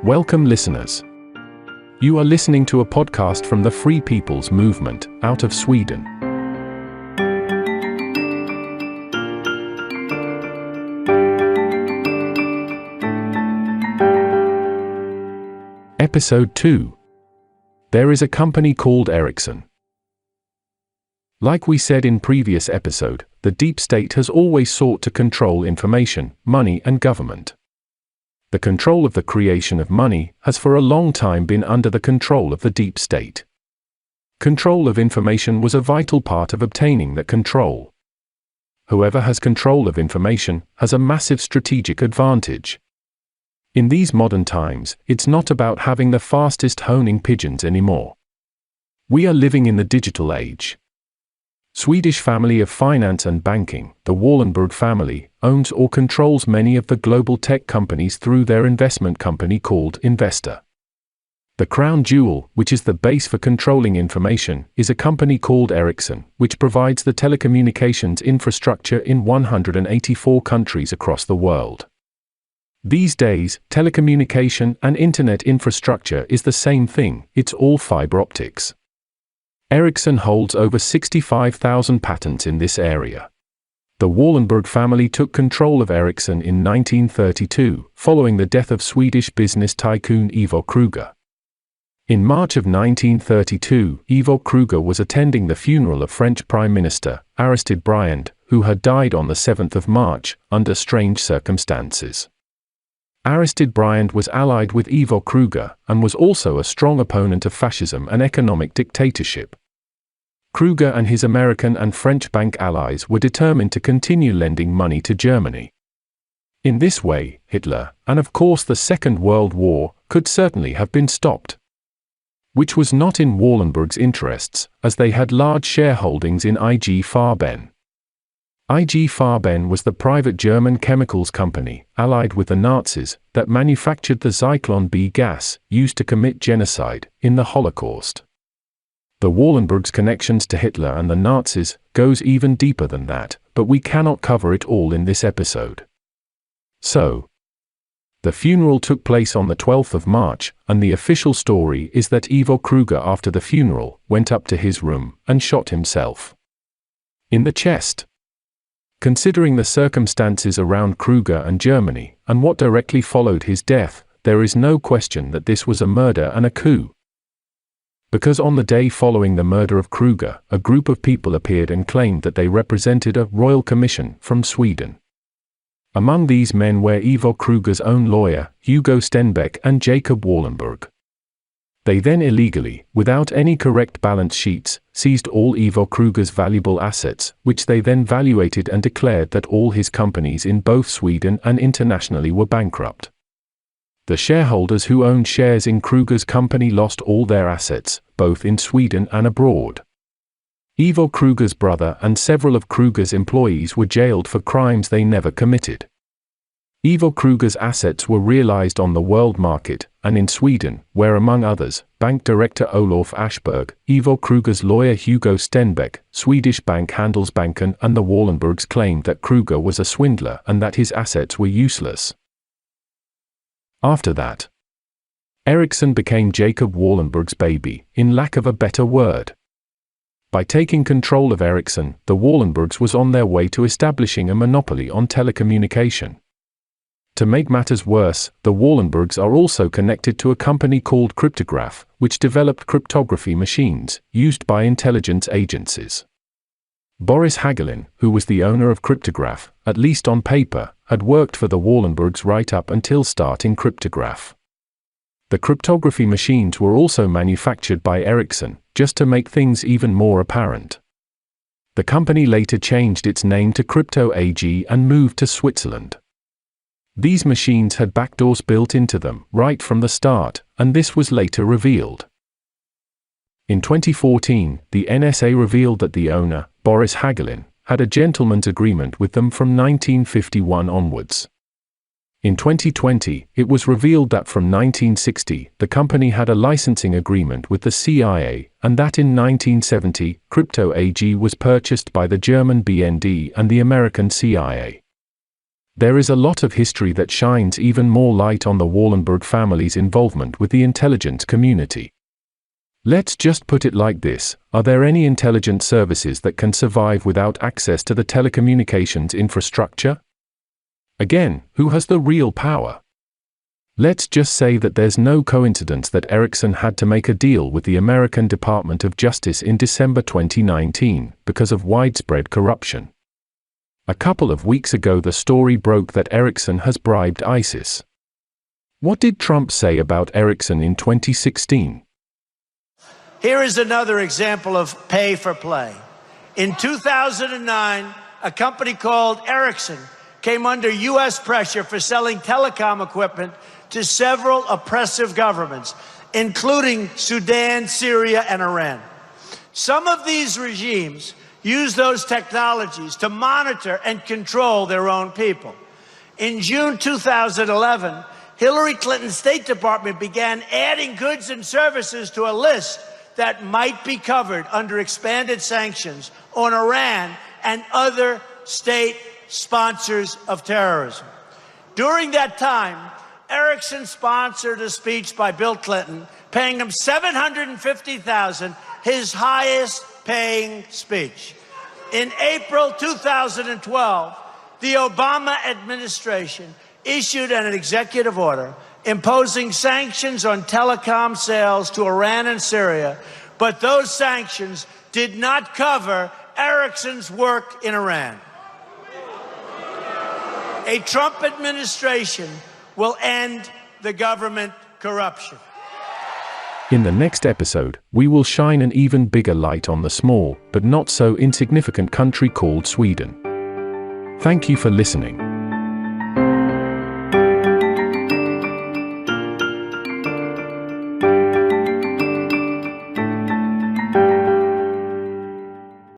Welcome, listeners. You are listening to a podcast from the Free People's Movement out of Sweden. Episode 2. There is a company called Ericsson. Like we said in previous episode, the deep state has always sought to control information, money and government. The control of the creation of money has for a long time been under the control of the deep state. Control of information was a vital part of obtaining that control. Whoever has control of information has a massive strategic advantage. In these modern times, it's not about having the fastest honing pigeons anymore. We are living in the digital age. Swedish family of finance and banking, the Wallenberg family, owns or controls many of the global tech companies through their investment company called Investor. The crown jewel, which is the base for controlling information, is a company called Ericsson, which provides the telecommunications infrastructure in 184 countries across the world. These days, telecommunication and internet infrastructure is the same thing, it's all fiber optics. Ericsson holds over 65,000 patents in this area. The Wallenberg family took control of Ericsson in 1932, following the death of Swedish business tycoon Ivo Kruger. In March of 1932, Ivo Kruger was attending the funeral of French Prime Minister Aristide Briand, who had died on the 7th of March, under strange circumstances. Aristide Briand was allied with Ivo Kruger, and was also a strong opponent of fascism and economic dictatorship. Kruger and his American and French bank allies were determined to continue lending money to Germany. In this way, Hitler, and of course the Second World War, could certainly have been stopped. Which was not in Wallenberg's interests, as they had large shareholdings in IG Farben. IG Farben was the private German chemicals company, allied with the Nazis, that manufactured the Zyklon B gas, used to commit genocide, in the Holocaust. The Wallenberg's connections to Hitler and the Nazis goes even deeper than that, but we cannot cover it all in this episode. So, the funeral took place on the 12th of March, and the official story is that Ivo Kruger after the funeral went up to his room and shot himself in the chest. Considering the circumstances around Kruger and Germany, and what directly followed his death, there is no question that this was a murder and a coup. Because on the day following the murder of Kruger, a group of people appeared and claimed that they represented a royal commission from Sweden. Among these men were Ivo Kruger's own lawyer, Hugo Stenbeck and Jacob Wallenberg. They then illegally, without any correct balance sheets, seized all Ivo Kruger's valuable assets, which they then valuated and declared that all his companies in both Sweden and internationally were bankrupt. The shareholders who owned shares in Kruger's company lost all their assets, both in Sweden and abroad. Ivo Kruger's brother and several of Kruger's employees were jailed for crimes they never committed. Ivo Kruger's assets were realized on the world market, and in Sweden, where among others, bank director Olof Ashberg, Ivo Kruger's lawyer Hugo Stenbeck, Swedish bank Handelsbanken and the Wallenbergs claimed that Kruger was a swindler and that his assets were useless. After that, Ericsson became Jacob Wallenberg's baby, in lack of a better word. By taking control of Ericsson, the Wallenbergs was on their way to establishing a monopoly on telecommunication. To make matters worse, the Wallenbergs are also connected to a company called Cryptograph, which developed cryptography machines, used by intelligence agencies. Boris Hagelin, who was the owner of Cryptograph, at least on paper, had worked for the Wallenbergs right up until starting Cryptograph. The cryptography machines were also manufactured by Ericsson, just to make things even more apparent. The company later changed its name to Crypto AG and moved to Switzerland. These machines had backdoors built into them right from the start, and this was later revealed. In 2014, the NSA revealed that the owner, Boris Hagelin, had a gentleman's agreement with them from 1951 onwards. In 2020, it was revealed that from 1960, the company had a licensing agreement with the CIA, and that in 1970, Crypto AG was purchased by the German BND and the American CIA. There is a lot of history that shines even more light on the Wallenberg family's involvement with the intelligence community. Let's just put it like this: are there any intelligence services that can survive without access to the telecommunications infrastructure? Again, who has the real power? Let's just say that there's no coincidence that Ericsson had to make a deal with the American Department of Justice in December 2019 because of widespread corruption. A couple of weeks ago, the story broke that Ericsson has bribed ISIS. What did Trump say about Ericsson in 2016? Here is another example of pay for play. In 2009, a company called Ericsson came under U.S. pressure for selling telecom equipment to several oppressive governments, including Sudan, Syria, and Iran. Some of these regimes use those technologies to monitor and control their own people. In June 2011, Hillary Clinton's State Department began adding goods and services to a list that might be covered under expanded sanctions on Iran and other state sponsors of terrorism. During that time, Ericsson sponsored a speech by Bill Clinton, paying him $750,000, his highest paying speech. In April 2012, the Obama administration issued an executive order imposing sanctions on telecom sales to Iran and Syria, but those sanctions did not cover Ericsson's work in Iran. A Trump administration will end the government corruption. In the next episode, we will shine an even bigger light on the small, but not so insignificant country called Sweden. Thank you for listening.